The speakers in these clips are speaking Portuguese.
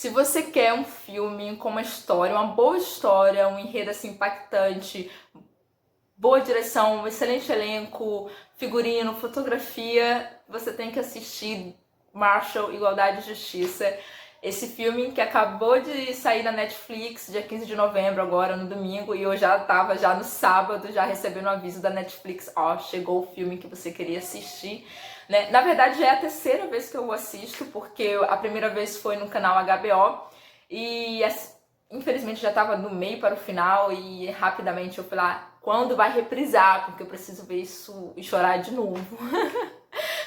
Se você quer um filme com uma história, uma boa história, um enredo assim impactante, boa direção, um excelente elenco, figurino, fotografia, você tem que assistir Marshall, Igualdade e Justiça. Esse filme que acabou de sair na Netflix, dia 15 de novembro, agora no domingo, e eu já tava já no sábado, já recebendo o aviso da Netflix, ó, chegou o filme que você queria assistir, né? Na verdade, já é a terceira vez que eu assisto, porque a primeira vez foi no canal HBO, e infelizmente já tava no meio para o final, e rapidamente eu fui lá, quando vai reprisar, porque eu preciso ver isso e chorar de novo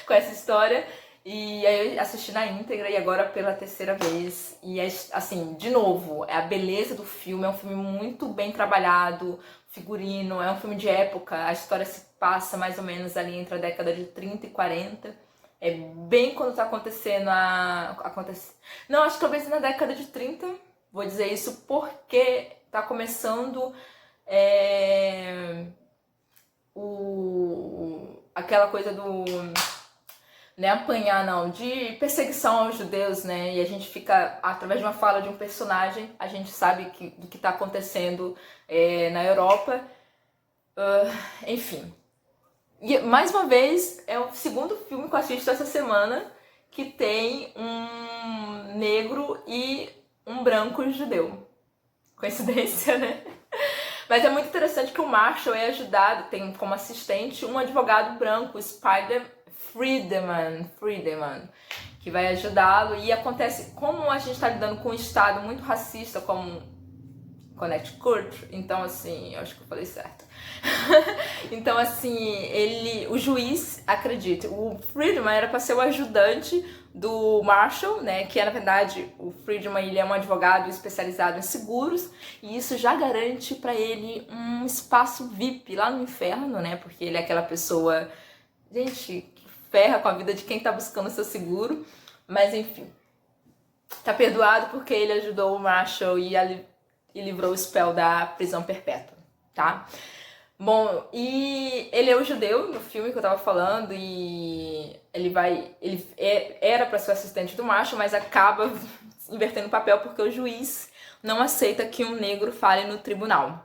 com essa história. E aí eu assisti na íntegra e agora pela terceira vez. E assim, de novo, é a beleza do filme, é um filme muito bem trabalhado, figurino, é um filme de época, a história se passa mais ou menos ali entre a década de 30 e 40. É bem quando tá acontecendo Não, acho que talvez na década de 30, vou dizer isso porque tá começando aquela coisa do... Não é apanhar, não, de perseguição aos judeus, né? E a gente fica, através de uma fala de um personagem, a gente sabe do que está acontecendo na Europa. Enfim. E, mais uma vez, é o segundo filme que eu assisto essa semana que tem um negro e um branco judeu. Coincidência, né? Mas é muito interessante que o Marshall é ajudado, tem como assistente um advogado branco, Spider Friedman, que vai ajudá-lo. E acontece, como a gente está lidando com um estado muito racista como Connecticut, então assim, eu acho que eu falei certo. Então assim, o juiz, acredita, o Friedman era para ser o ajudante do Marshall, né, que na verdade o Friedman ele é um advogado especializado em seguros, e isso já garante para ele um espaço VIP lá no inferno, né, porque ele é aquela pessoa, gente, que ferra com a vida de quem tá buscando seu seguro, mas enfim, tá perdoado porque ele ajudou o Marshall e livrou o spell da prisão perpétua, tá? Bom, e ele é o judeu no filme que eu tava falando, e ele era pra ser o assistente do Marshall, mas acaba invertendo o papel porque o juiz não aceita que um negro fale no tribunal.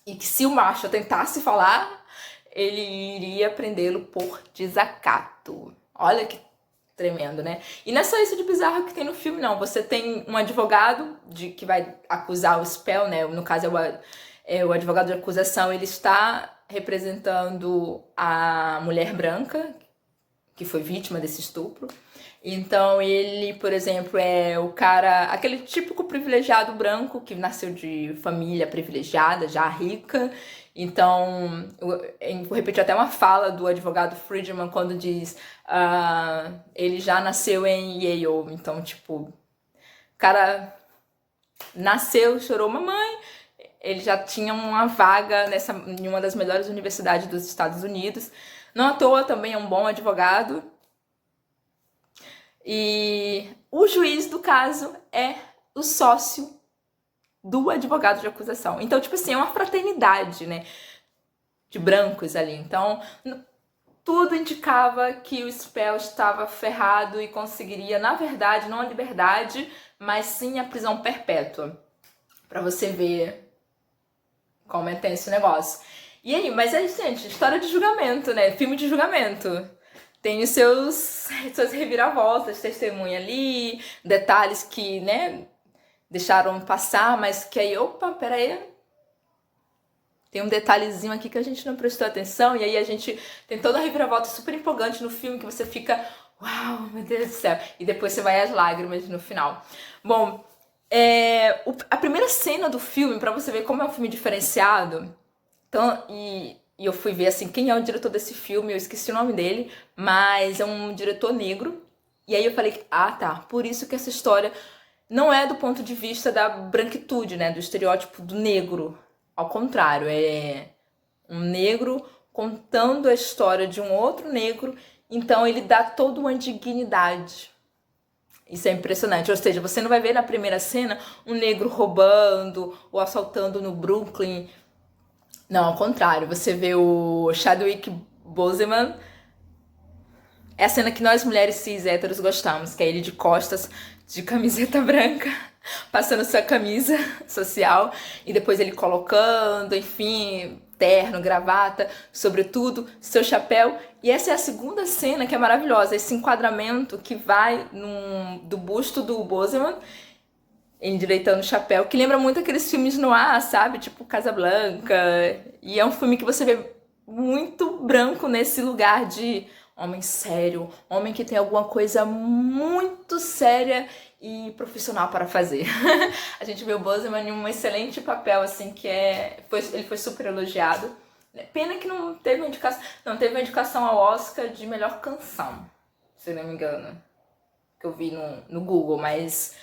E que se o Marshall tentasse falar, ele iria prendê-lo por desacato. Olha que tremendo, né? E não é só isso de bizarro que tem no filme, não. Você tem um advogado que vai acusar o Spell, né? No caso o advogado de acusação, ele está representando a mulher branca que foi vítima desse estupro. Então ele, por exemplo, é o cara, aquele típico privilegiado branco que nasceu de família privilegiada, já rica. Então, eu vou repetir até uma fala do advogado Friedman quando diz ele já nasceu em Yale. Então, tipo, o cara nasceu, chorou mamãe, ele já tinha uma vaga em uma das melhores universidades dos Estados Unidos. Não à toa também é um bom advogado. E o juiz do caso é o sócio do advogado de acusação. Então, tipo assim, é uma fraternidade, né? De brancos ali. Então, tudo indicava que o Spell estava ferrado e conseguiria, na verdade, não a liberdade, mas sim a prisão perpétua. Pra você ver como é tenso o negócio. E aí, mas é isso, gente, história de julgamento, né? Filme de julgamento. Tem os suas reviravoltas, testemunha ali, detalhes que, né, deixaram passar, mas que aí, opa, peraí, tem um detalhezinho aqui que a gente não prestou atenção, e aí a gente tem toda a reviravolta super empolgante no filme que você fica, uau, meu Deus do céu, e depois você vai às lágrimas no final. Bom, a primeira cena do filme, pra você ver como é um filme diferenciado, então, e eu fui ver assim, quem é o diretor desse filme, eu esqueci o nome dele, mas é um diretor negro. E aí eu falei, tá, por isso que essa história não é do ponto de vista da branquitude, né, do estereótipo do negro. Ao contrário, é um negro contando a história de um outro negro, então ele dá toda uma dignidade. Isso é impressionante, ou seja, você não vai ver na primeira cena um negro roubando ou assaltando no Brooklyn. Não, ao contrário, você vê o Chadwick Boseman é a cena que nós mulheres cis héteros gostamos, que é ele de costas, de camiseta branca, passando sua camisa social, e depois ele colocando, enfim, terno, gravata, sobretudo, seu chapéu. E essa é a segunda cena que é maravilhosa, esse enquadramento que vai do busto do Boseman, endireitando o chapéu, que lembra muito aqueles filmes noir, sabe? Tipo Casablanca. E é um filme que você vê muito branco nesse lugar de homem sério, homem que tem alguma coisa muito séria e profissional para fazer. A gente vê o Boseman em um excelente papel, assim, que ele foi super elogiado. Pena que não teve uma indicação ao Oscar de melhor canção, se não me engano, que eu vi no Google, mas...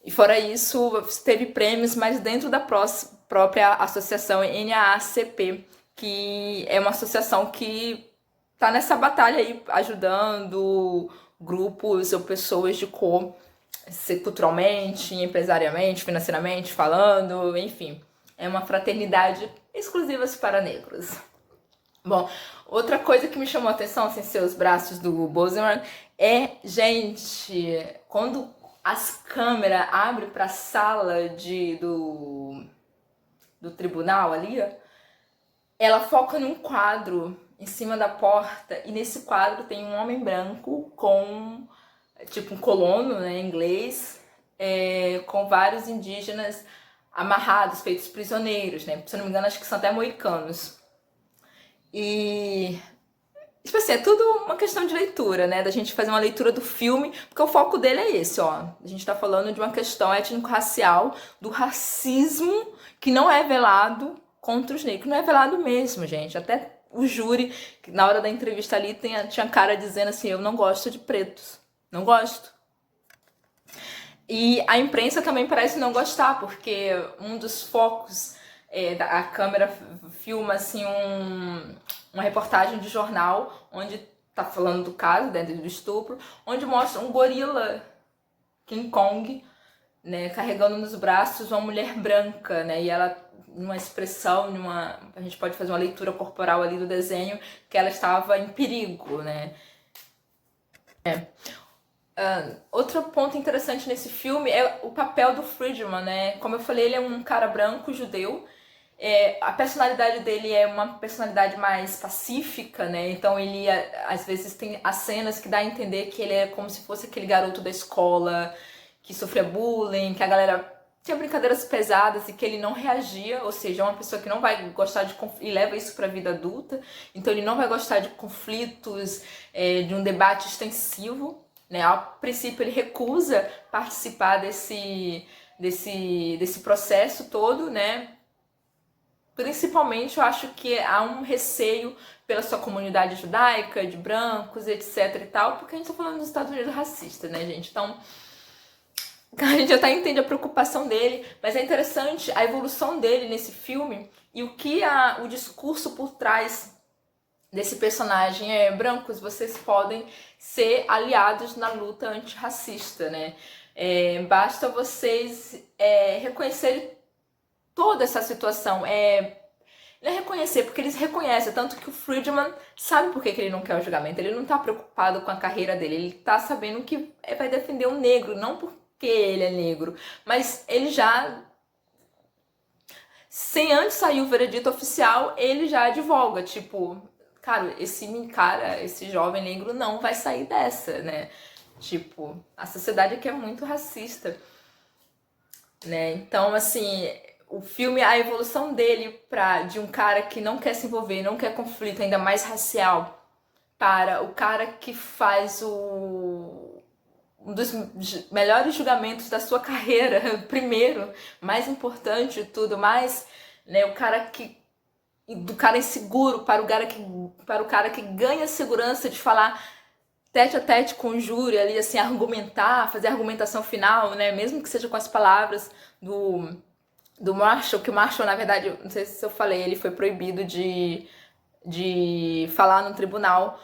E fora isso, teve prêmios, mas dentro da própria associação NAACP, que é uma associação que tá nessa batalha aí, ajudando grupos ou pessoas de cor, culturalmente, empresariamente, financeiramente falando, enfim. É uma fraternidade exclusiva para negros. Bom, outra coisa que me chamou a atenção, sem ser os braços do Boseman, é, gente, quando as câmeras abrem para a sala do tribunal ali, ela foca num quadro em cima da porta, e nesse quadro tem um homem branco com, tipo, um colono, né, em inglês, com vários indígenas amarrados, feitos prisioneiros, né, se eu não me engano, acho que são até moicanos. E... tipo assim, é tudo uma questão de leitura, né? Da gente fazer uma leitura do filme, porque o foco dele é esse, ó. A gente tá falando de uma questão étnico-racial, do racismo que não é velado contra os negros. Não é velado mesmo, gente. Até o júri, que na hora da entrevista ali, tinha cara dizendo assim, eu não gosto de pretos. Não gosto. E a imprensa também parece não gostar, porque um dos focos... a câmera filma assim uma reportagem de jornal onde tá falando do caso, né, do estupro, onde mostra um gorila King Kong, né, carregando nos braços uma mulher branca, né, e ela, numa expressão, a gente pode fazer uma leitura corporal ali do desenho, que ela estava em perigo, né. Outro ponto interessante nesse filme é o papel do Friedman, né, como eu falei, ele é um cara branco, judeu. A personalidade dele é uma personalidade mais pacífica, né? Então ele, às vezes, tem as cenas que dá a entender que ele é como se fosse aquele garoto da escola que sofria bullying, que a galera tinha brincadeiras pesadas e que ele não reagia, ou seja, é uma pessoa que não vai gostar de conflitos, e leva isso para a vida adulta, então ele não vai gostar de conflitos, de um debate extensivo, né? Ao princípio ele recusa participar desse processo todo, né? Principalmente, eu acho que há um receio pela sua comunidade judaica, de brancos, etc e tal, porque a gente tá falando dos Estados Unidos racista, né, gente? Então, a gente até entende a preocupação dele, mas é interessante a evolução dele nesse filme e o que o discurso por trás desse personagem é: brancos, vocês podem ser aliados na luta antirracista, né? Basta vocês reconhecerem toda essa situação, não é reconhecer, porque eles reconhecem, tanto que o Friedman sabe por que ele não quer o julgamento, ele não tá preocupado com a carreira dele, ele tá sabendo que vai defender um negro, não porque ele é negro, mas ele já, sem antes sair o veredito oficial, ele já advoga, tipo, cara, esse jovem negro não vai sair dessa, né? Tipo, a sociedade aqui é muito racista, né? Então, assim, o filme, a evolução dele de um cara que não quer se envolver, não quer conflito, ainda mais racial, para o cara que faz um dos melhores julgamentos da sua carreira, primeiro, mais importante de tudo, mais, né, do cara inseguro para o cara que ganha segurança de falar tete a tete com o júri ali, assim, argumentar, fazer a argumentação final, né, mesmo que seja com as palavras do Marshall, que o Marshall, na verdade, não sei se eu falei, ele foi proibido de falar no tribunal,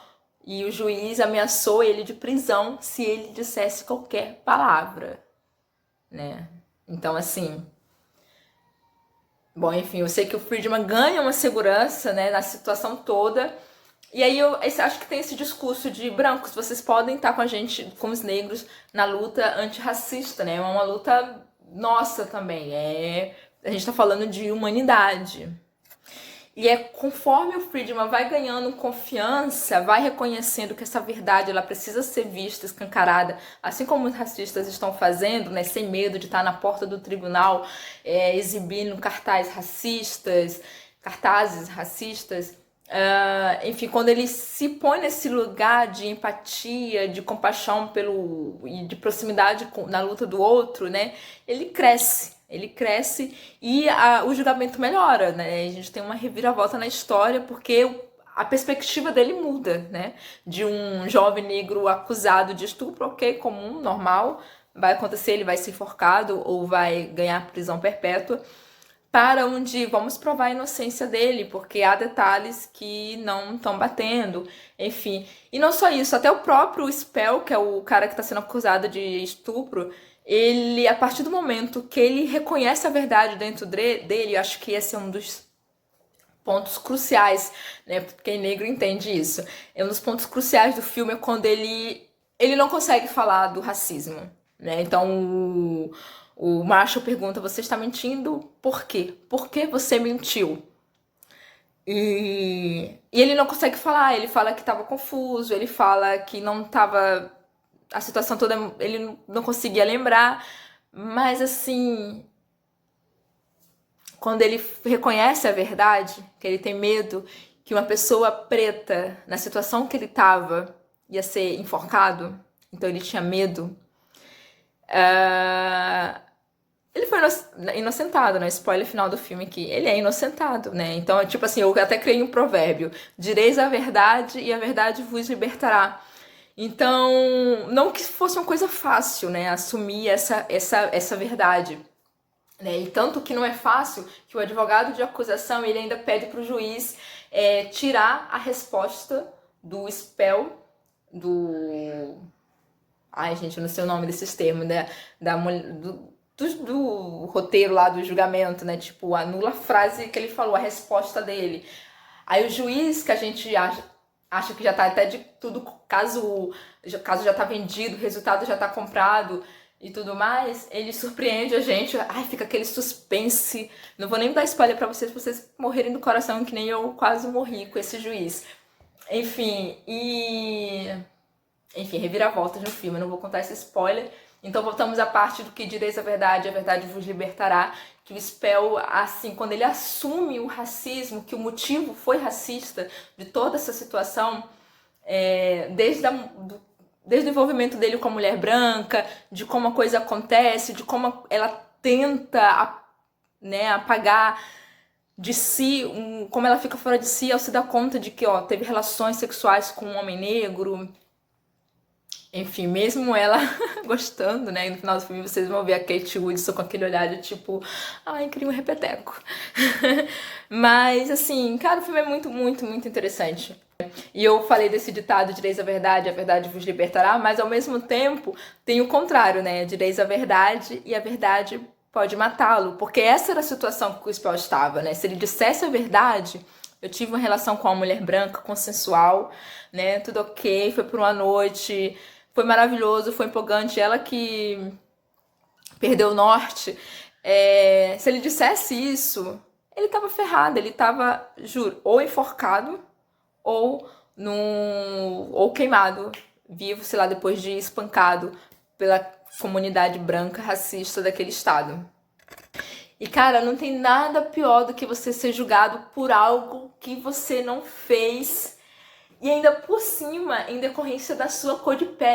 e o juiz ameaçou ele de prisão se ele dissesse qualquer palavra, né? Então, assim... Bom, enfim, eu sei que o Friedman ganha uma segurança, né, na situação toda, E aí eu acho que tem esse discurso de brancos, vocês podem estar com a gente, com os negros, na luta antirracista, né? É uma luta nossa também. A gente tá falando de humanidade. E conforme o Friedman vai ganhando confiança, vai reconhecendo que essa verdade ela precisa ser vista, escancarada, assim como os racistas estão fazendo, né, sem medo de estar na porta do tribunal, exibindo cartazes racistas. Enfim, quando ele se põe nesse lugar de empatia, de compaixão e de proximidade na luta do outro, né, ele cresce e o julgamento melhora, né? A gente tem uma reviravolta na história porque a perspectiva dele muda, né? De um jovem negro acusado de estupro, ok, comum, normal, vai acontecer, ele vai ser enforcado ou vai ganhar prisão perpétua, para onde vamos provar a inocência dele, porque há detalhes que não estão batendo, enfim. E não só isso, até o próprio Spell, que é o cara que está sendo acusado de estupro, ele, a partir do momento que ele reconhece a verdade dentro dele, eu acho que esse é um dos pontos cruciais, né? Quem negro entende isso. É um dos pontos cruciais do filme é quando ele não consegue falar do racismo, né? Então o Marshall pergunta: você está mentindo? Por quê? Por que você mentiu? E ele não consegue falar, ele fala que estava confuso, ele fala que não estava... A situação toda ele não conseguia lembrar, mas assim, quando ele reconhece a verdade, que ele tem medo que uma pessoa preta, na situação que ele estava, ia ser enforcado, então ele tinha medo, ele foi inocentado, né? Spoiler final do filme aqui. Ele é inocentado, né? Então, tipo assim, eu até criei um provérbio: direis a verdade e a verdade vos libertará. Então, não que fosse uma coisa fácil, né? Assumir essa verdade. Né? E tanto que não é fácil que o advogado de acusação ele ainda pede para o juiz tirar a resposta do Spell, do... Ai, gente, eu não sei o nome desses termos, né? Do roteiro lá do julgamento, né? Tipo, anula a frase que ele falou, a resposta dele. Aí o juiz, que a gente acha que já tá até de tudo, caso já tá vendido, o resultado já tá comprado e tudo mais, ele surpreende a gente. Ai, fica aquele suspense. Não vou nem dar spoiler pra vocês morrerem do coração, que nem eu quase morri com esse juiz. Enfim, reviravoltas no filme, eu não vou contar esse spoiler. Então voltamos à parte do que direis a verdade vos libertará, que o Spell, assim, quando ele assume o racismo, que o motivo foi racista de toda essa situação, desde o envolvimento dele com a mulher branca, de como a coisa acontece, de como ela tenta apagar de si, como ela fica fora de si ao se dar conta de que teve relações sexuais com um homem negro. Enfim, mesmo ela gostando, né? E no final do filme vocês vão ver a Kate Hudson com aquele olhar de tipo, ai, queria um repeteco. Mas, assim, cara, o filme é muito, muito, muito interessante. E eu falei desse ditado, direis a verdade vos libertará, mas ao mesmo tempo tem o contrário, né? Direis a verdade e a verdade pode matá-lo. Porque essa era a situação que o Spell estava, né? Se ele dissesse a verdade... Eu tive uma relação com uma mulher branca, consensual, né? Tudo ok, foi por uma noite, foi maravilhoso, foi empolgante. Ela que perdeu o norte. Se ele dissesse isso, ele tava ferrado, ele tava, juro, ou enforcado ou queimado, vivo, sei lá, depois de espancado pela comunidade branca racista daquele estado. E, cara, não tem nada pior do que você ser julgado por algo que você não fez e ainda por cima em decorrência da sua cor de pele.